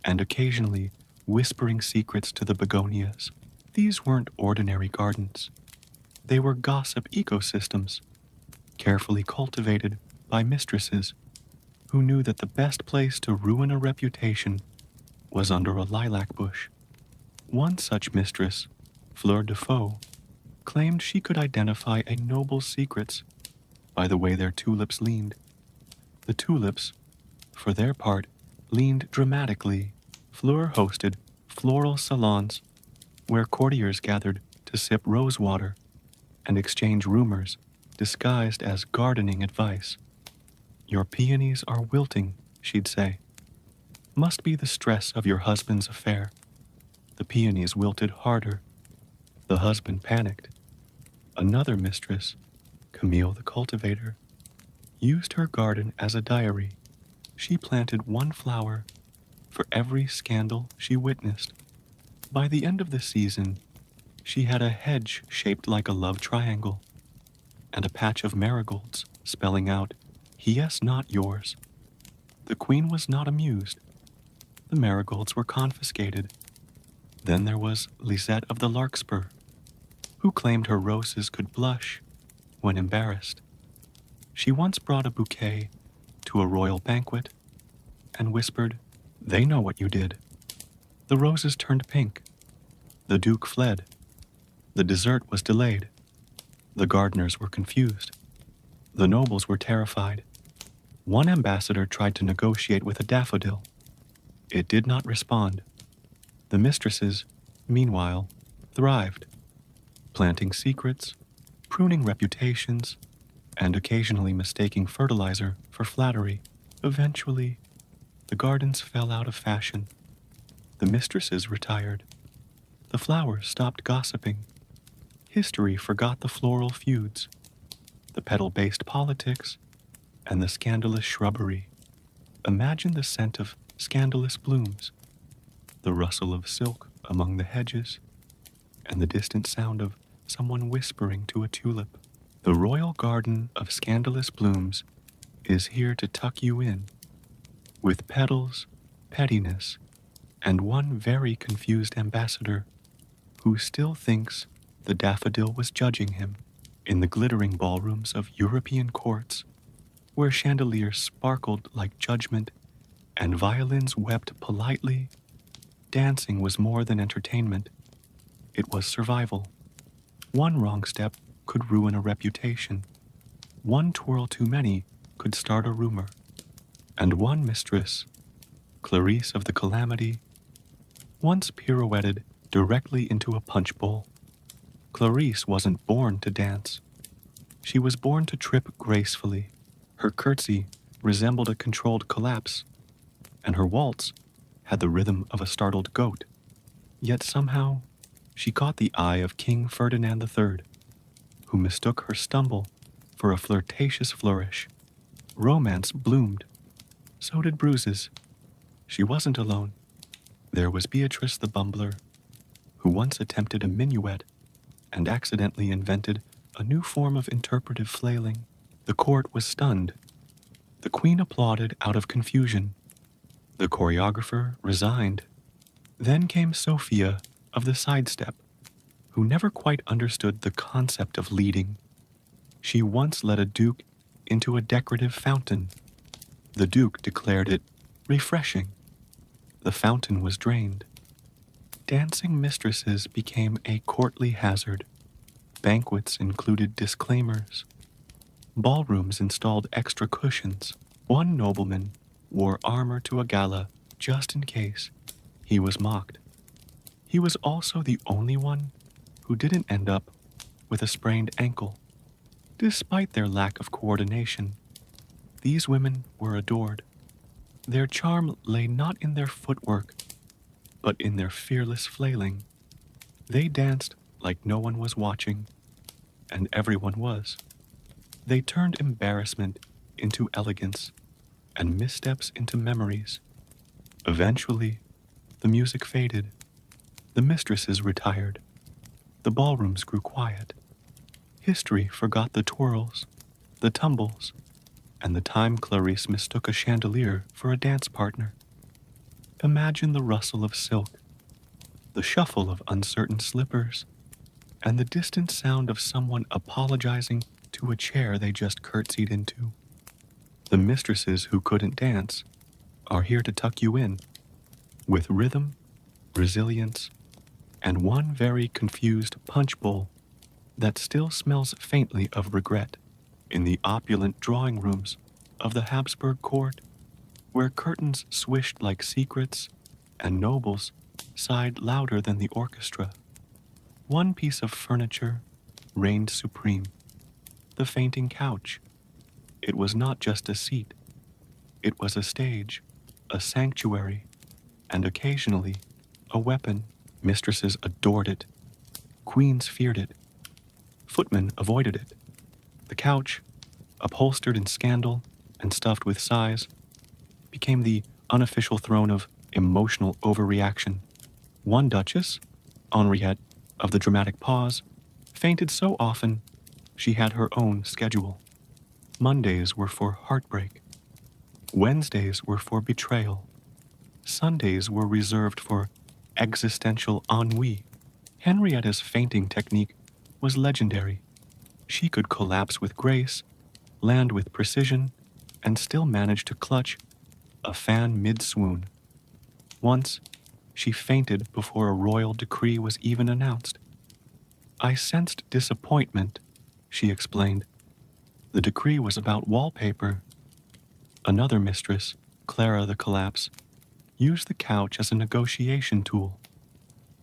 and occasionally whispering secrets to the begonias. These weren't ordinary gardens. They were gossip ecosystems, carefully cultivated by mistresses who knew that the best place to ruin a reputation was under a lilac bush. One such mistress, Fleur de Faux, claimed she could identify a noble's secrets by the way their tulips leaned. The tulips, for their part, leaned dramatically. Fleur hosted floral salons where courtiers gathered to sip rose water and exchange rumors disguised as gardening advice. "Your peonies are wilting," she'd say. "Must be the stress of your husband's affair." The peonies wilted harder. The husband panicked. Another mistress, Camille the cultivator, used her garden as a diary. She planted one flower for every scandal she witnessed. By the end of the season, she had a hedge shaped like a love triangle and a patch of marigolds spelling out, "He-yes, not yours." The queen was not amused. The marigolds were confiscated. Then there was Lisette of the Larkspur, who claimed her roses could blush when embarrassed. She once brought a bouquet to a royal banquet and whispered, "They know what you did." The roses turned pink. The duke fled. The dessert was delayed. The gardeners were confused. The nobles were terrified. One ambassador tried to negotiate with a daffodil. It did not respond. The mistresses, meanwhile, thrived, planting secrets, pruning reputations, and occasionally mistaking fertilizer for flattery. Eventually, the gardens fell out of fashion. The mistresses retired. The flowers stopped gossiping. History forgot the floral feuds, the petal-based politics, and the scandalous shrubbery. Imagine the scent of scandalous blooms, the rustle of silk among the hedges, and the distant sound of someone whispering to a tulip. The royal garden of scandalous blooms is here to tuck you in, with petals, pettiness, and one very confused ambassador who still thinks the daffodil was judging him. In the glittering ballrooms of European courts, where chandeliers sparkled like judgment and violins wept politely, dancing was more than entertainment. It was survival. One wrong step could ruin a reputation. One twirl too many could start a rumor. And one mistress, Clarice of the Calamity, once pirouetted directly into a punch bowl. Clarice wasn't born to dance. She was born to trip gracefully. Her curtsy resembled a controlled collapse, and her waltz had the rhythm of a startled goat. Yet somehow, she caught the eye of King Ferdinand III, who mistook her stumble for a flirtatious flourish. Romance bloomed. So did bruises. She wasn't alone. There was Beatrice the Bumbler, who once attempted a minuet and accidentally invented a new form of interpretive flailing. The court was stunned. The queen applauded out of confusion. The choreographer resigned. Then came Sophia of the sidestep, who never quite understood the concept of leading. She once led a duke into a decorative fountain. The duke declared it refreshing. The fountain was drained. Dancing mistresses became a courtly hazard. Banquets included disclaimers. Ballrooms installed extra cushions. One nobleman wore armor to a gala just in case he was mocked. He was also the only one who didn't end up with a sprained ankle. Despite their lack of coordination, these women were adored. Their charm lay not in their footwork, but in their fearless flailing. They danced like no one was watching, and everyone was. They turned embarrassment into elegance and missteps into memories. Eventually, the music faded, the mistresses retired, the ballrooms grew quiet. History forgot the twirls, the tumbles, and the time Clarice mistook a chandelier for a dance partner. Imagine the rustle of silk, the shuffle of uncertain slippers, and the distant sound of someone apologizing to a chair they just curtsied into. The mistresses who couldn't dance are here to tuck you in with rhythm, resilience, and one very confused punch bowl that still smells faintly of regret in the opulent drawing rooms of the Habsburg court, where curtains swished like secrets and nobles sighed louder than the orchestra. One piece of furniture reigned supreme, the fainting couch. It was not just a seat, it was a stage, a sanctuary, and occasionally a weapon. Mistresses adored it, queens feared it, footmen avoided it. The couch, upholstered in scandal and stuffed with sighs, became the unofficial throne of emotional overreaction. One duchess, Henriette of the dramatic pause, fainted so often she had her own schedule. Mondays were for heartbreak. Wednesdays were for betrayal. Sundays were reserved for existential ennui. Henrietta's fainting technique was legendary. She could collapse with grace, land with precision, and still manage to clutch a fan mid-swoon. Once, she fainted before a royal decree was even announced. I sensed disappointment, she explained. The decree was about wallpaper. Another mistress, Clara the Collapse, used the couch as a negotiation tool.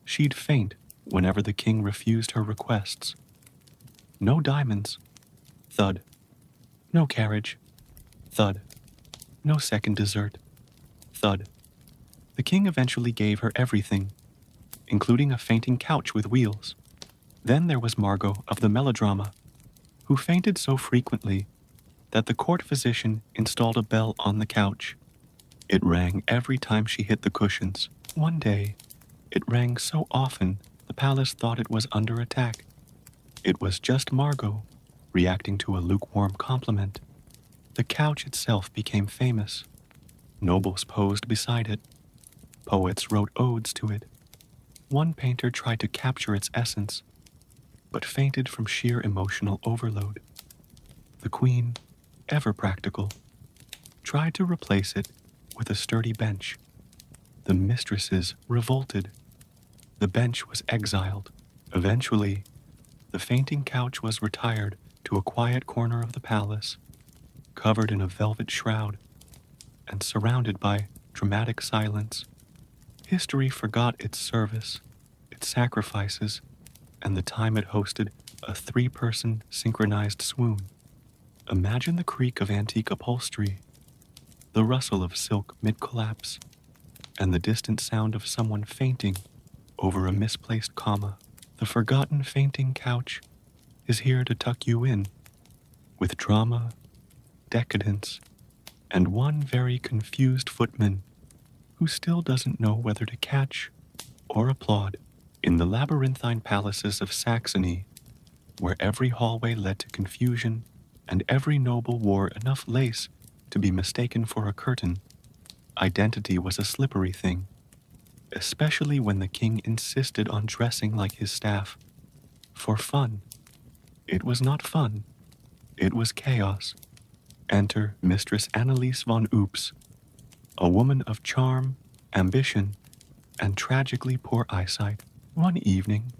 She'd faint whenever the king refused her requests. No diamonds. Thud. No carriage. Thud. No second dessert. Thud. The king eventually gave her everything, including a fainting couch with wheels. Then there was Margot of the melodrama, who fainted so frequently that the court physician installed a bell on the couch. It rang every time she hit the cushions. One day, it rang so often the palace thought it was under attack. It was just Margot, reacting to a lukewarm compliment. The couch itself became famous. Nobles posed beside it. Poets wrote odes to it. One painter tried to capture its essence, but fainted from sheer emotional overload. The queen, ever practical, tried to replace it with a sturdy bench. The mistresses revolted. The bench was exiled. Eventually, the fainting couch was retired to a quiet corner of the palace, covered in a velvet shroud, and surrounded by dramatic silence. History forgot its service, its sacrifices, and the time it hosted a 3-person synchronized swoon. Imagine the creak of antique upholstery, the rustle of silk mid-collapse, and the distant sound of someone fainting over a misplaced comma. The forgotten fainting couch is here to tuck you in, with drama, decadence, and one very confused footman who still doesn't know whether to catch or applaud. In the labyrinthine palaces of Saxony, where every hallway led to confusion and every noble wore enough lace to be mistaken for a curtain, identity was a slippery thing, especially when the king insisted on dressing like his staff. For fun. It was not fun. It was chaos. Enter Mistress Anneliese von Oops, a woman of charm, ambition, and tragically poor eyesight. One evening,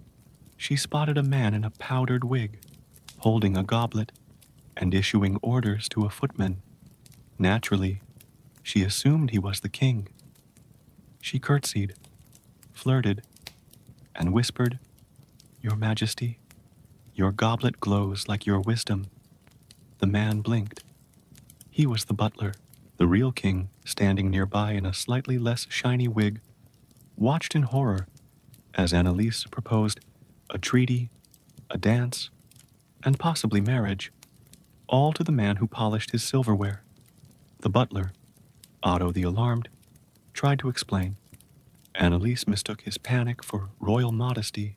she spotted a man in a powdered wig, holding a goblet and issuing orders to a footman. Naturally, she assumed he was the king. She curtsied, flirted, and whispered, "Your Majesty, your goblet glows like your wisdom." The man blinked. He was the butler. The real king, standing nearby in a slightly less shiny wig, watched in horror as Anneliese proposed a treaty, a dance, and possibly marriage, all to the man who polished his silverware. The butler, Otto the Alarmed, tried to explain. Anneliese mistook his panic for royal modesty.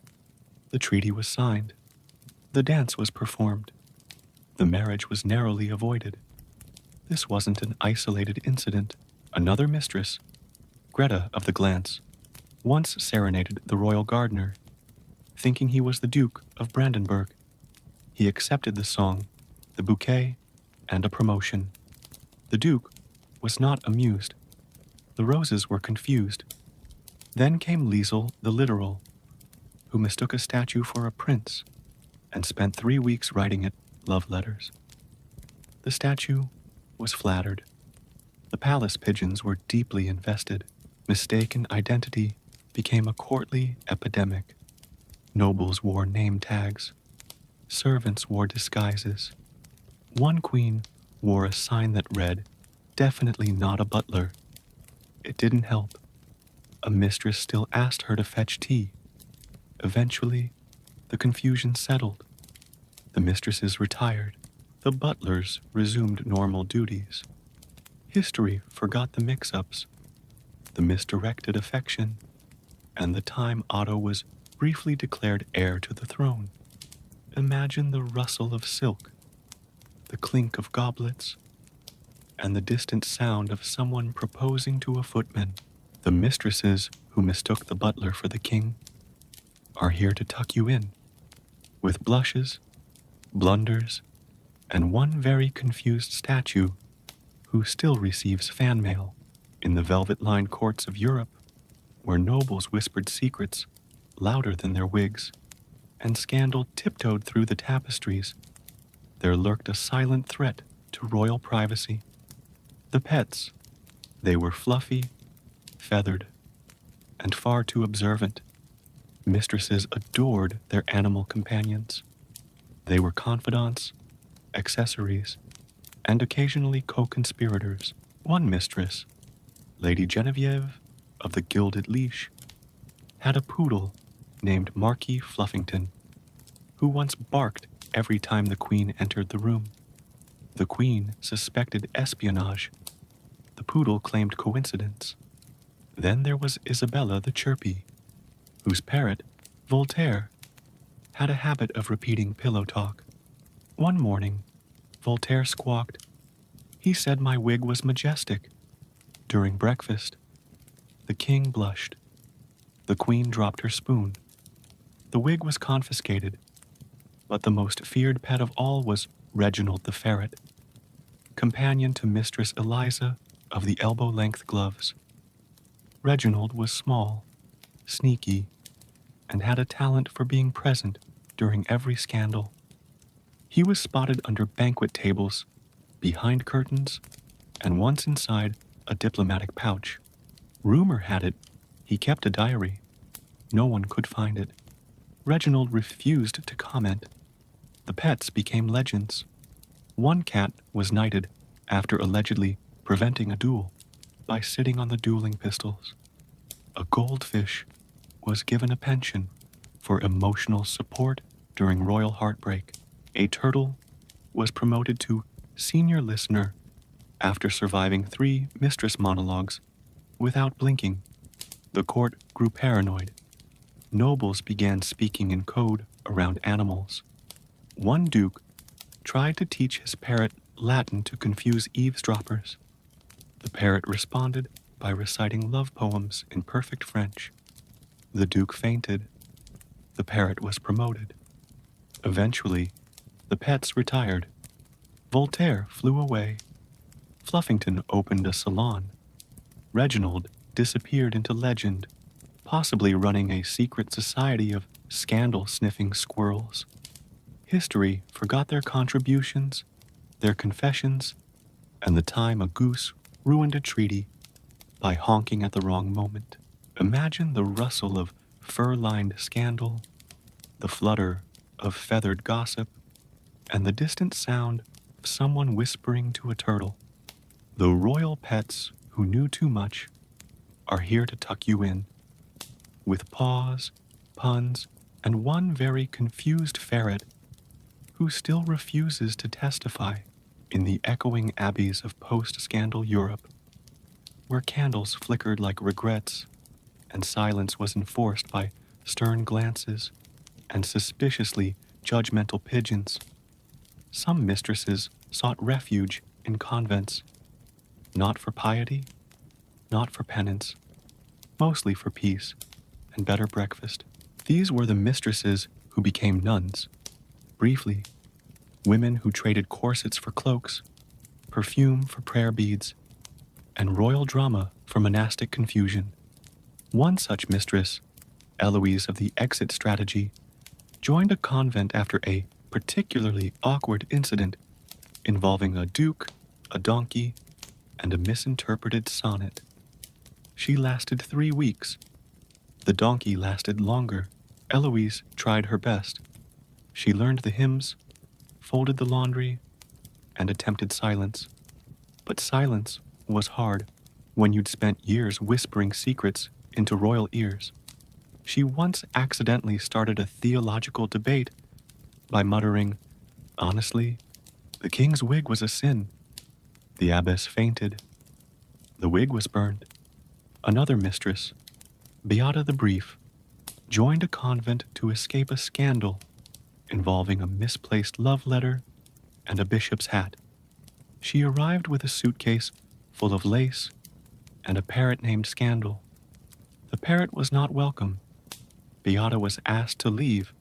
The treaty was signed. The dance was performed. The marriage was narrowly avoided. This wasn't an isolated incident. Another mistress, Greta of the Glance, once serenaded the royal gardener, thinking he was the Duke of Brandenburg. He accepted the song, the bouquet, and a promotion. The Duke was not amused. The roses were confused. Then came Liesel the literal, who mistook a statue for a prince and spent 3 weeks writing it love letters. The statue was flattered. The palace pigeons were deeply invested. Mistaken identity became a courtly epidemic. Nobles wore name tags. Servants wore disguises. One queen wore a sign that read, "Definitely not a butler." It didn't help. A mistress still asked her to fetch tea. Eventually, the confusion settled. The mistresses retired. The butlers resumed normal duties. History forgot the mix-ups, the misdirected affection, and the time Otto was briefly declared heir to the throne. Imagine the rustle of silk, the clink of goblets, and the distant sound of someone proposing to a footman. The mistresses who mistook the butler for the king are here to tuck you in, with blushes, blunders, and one very confused statue who still receives fan mail. In the velvet-lined courts of Europe, where nobles whispered secrets louder than their wigs, and scandal tiptoed through the tapestries, there lurked a silent threat to royal privacy. The pets. They were fluffy, feathered, and far too observant. Mistresses adored their animal companions. They were confidants, accessories, and occasionally co-conspirators. One mistress, Lady Genevieve of the Gilded Leash, had a poodle named Marquis Fluffington, who once barked every time the queen entered the room. The queen suspected espionage. The poodle claimed coincidence. Then there was Isabella the Chirpy, whose parrot, Voltaire, had a habit of repeating pillow talk. One morning, Voltaire squawked, "He said my wig was majestic." During breakfast, the king blushed. The queen dropped her spoon. The wig was confiscated, but the most feared pet of all was Reginald the ferret, companion to Mistress Eliza of the elbow-length gloves. Reginald was small, sneaky, and had a talent for being present during every scandal. He was spotted under banquet tables, behind curtains, and once inside a diplomatic pouch. Rumor had it he kept a diary. No one could find it. Reginald refused to comment. The pets became legends. One cat was knighted after allegedly preventing a duel by sitting on the dueling pistols. A goldfish was given a pension for emotional support during royal heartbreak. A turtle was promoted to senior listener after surviving 3 mistress monologues without blinking. The court grew paranoid. Nobles began speaking in code around animals. One duke tried to teach his parrot Latin to confuse eavesdroppers. The parrot responded by reciting love poems in perfect French. The duke fainted. The parrot was promoted. Eventually, the pets retired. Voltaire flew away. Fluffington opened a salon. Reginald disappeared into legend, possibly running a secret society of scandal-sniffing squirrels. History forgot their contributions, their confessions, and the time a goose ruined a treaty by honking at the wrong moment. Imagine the rustle of fur-lined scandal, the flutter of feathered gossip, and the distant sound of someone whispering to a turtle. The royal pets who knew too much are here to tuck you in. With paws, puns, and one very confused ferret who still refuses to testify in the echoing abbeys of post-scandal Europe, where candles flickered like regrets and silence was enforced by stern glances and suspiciously judgmental pigeons. Some mistresses sought refuge in convents, not for piety, not for penance, mostly for peace and better breakfast. These were the mistresses who became nuns. Briefly, women who traded corsets for cloaks, perfume for prayer beads, and royal drama for monastic confusion. One such mistress, Eloise of the exit strategy, joined a convent after a particularly awkward incident involving a duke, a donkey, and a misinterpreted sonnet. She lasted 3 weeks. The donkey lasted longer. Eloise tried her best. She learned the hymns, folded the laundry, and attempted silence. But silence was hard when you'd spent years whispering secrets into royal ears. She once accidentally started a theological debate by muttering, "Honestly, the king's wig was a sin." The abbess fainted. The wig was burned. Another mistress, Beata the Brief, joined a convent to escape a scandal involving a misplaced love letter and a bishop's hat. She arrived with a suitcase full of lace and a parrot named Scandal. The parrot was not welcome. Beata was asked to leave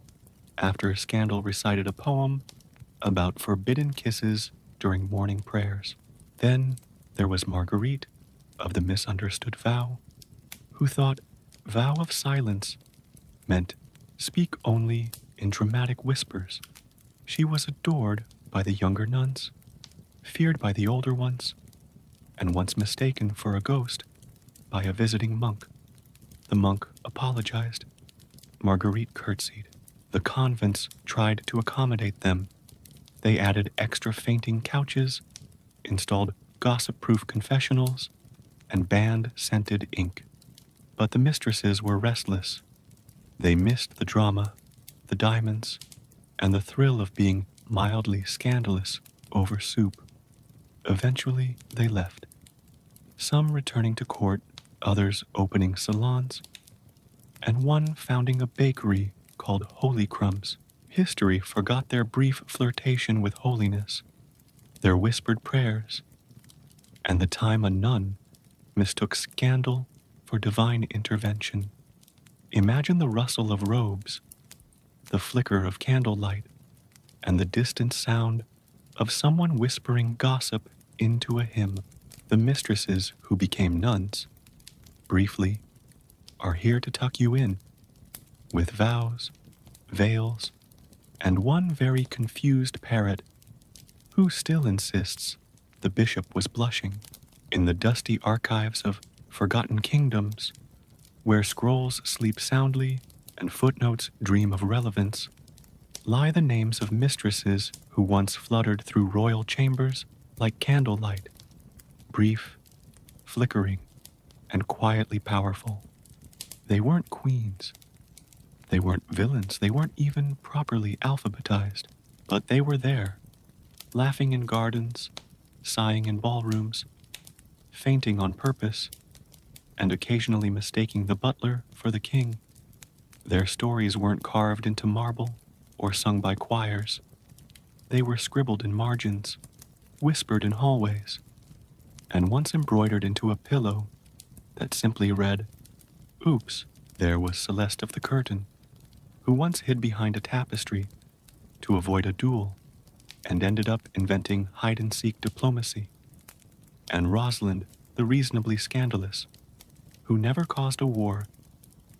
after Scandal recited a poem about forbidden kisses during morning prayers. Then there was Marguerite of the misunderstood vow, who thought vow of silence meant speak only in dramatic whispers. She was adored by the younger nuns, feared by the older ones, and once mistaken for a ghost by a visiting monk. The monk apologized. Marguerite curtsied. The convents tried to accommodate them. They added extra fainting couches, installed gossip-proof confessionals, and banned scented ink. But the mistresses were restless. They missed the drama, the diamonds, and the thrill of being mildly scandalous over soup. Eventually, they left. Some returning to court, others opening salons, and one founding a bakery called Holy Crumbs. History forgot their brief flirtation with holiness, their whispered prayers, and the time a nun mistook scandal for divine intervention. Imagine the rustle of robes, the flicker of candlelight, and the distant sound of someone whispering gossip into a hymn. The mistresses who became nuns, briefly, are here to tuck you in, with vows, veils, and one very confused parrot who still insists the bishop was blushing. In the dusty archives of forgotten kingdoms, where scrolls sleep soundly and footnotes dream of relevance, lie the names of mistresses who once fluttered through royal chambers like candlelight, brief, flickering, and quietly powerful. They weren't queens. They weren't villains. They weren't even properly alphabetized. But they were there, laughing in gardens, sighing in ballrooms, fainting on purpose, and occasionally mistaking the butler for the king. Their stories weren't carved into marble or sung by choirs. They were scribbled in margins, whispered in hallways, and once embroidered into a pillow that simply read, "Oops." There was Celeste of the Curtain, who once hid behind a tapestry to avoid a duel and ended up inventing hide-and-seek diplomacy. And Rosalind, the reasonably scandalous, who never caused a war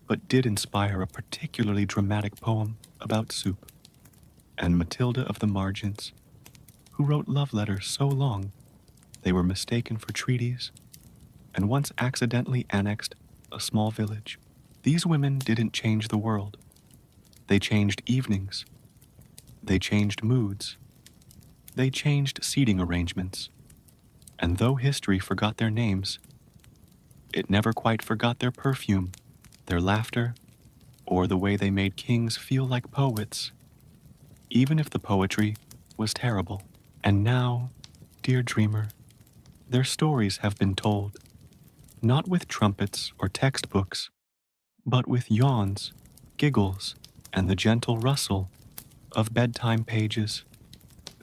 but did inspire a particularly dramatic poem about soup. And Matilda of the Margins, who wrote love letters so long they were mistaken for treaties and once accidentally annexed a small village. These women didn't change the world. They changed evenings. They changed moods. They changed seating arrangements. And though history forgot their names, it never quite forgot their perfume, their laughter, or the way they made kings feel like poets, even if the poetry was terrible. And now, dear dreamer, their stories have been told, not with trumpets or textbooks, but with yawns, giggles, and the gentle rustle of bedtime pages.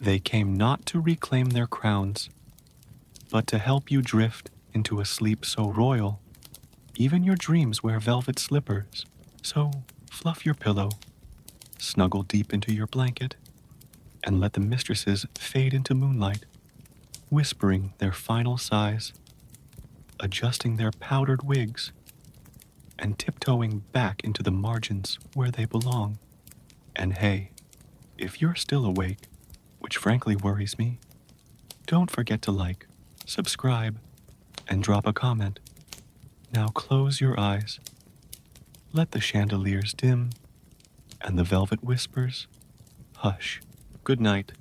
They came not to reclaim their crowns, but to help you drift into a sleep so royal. Even your dreams wear velvet slippers, so fluff your pillow, snuggle deep into your blanket, and let the mistresses fade into moonlight, whispering their final sighs, adjusting their powdered wigs, and tiptoeing back into the margins where they belong. And hey, if you're still awake, which frankly worries me, don't forget to like, subscribe, and drop a comment. Now close your eyes, let the chandeliers dim, and the velvet whispers hush. Good night.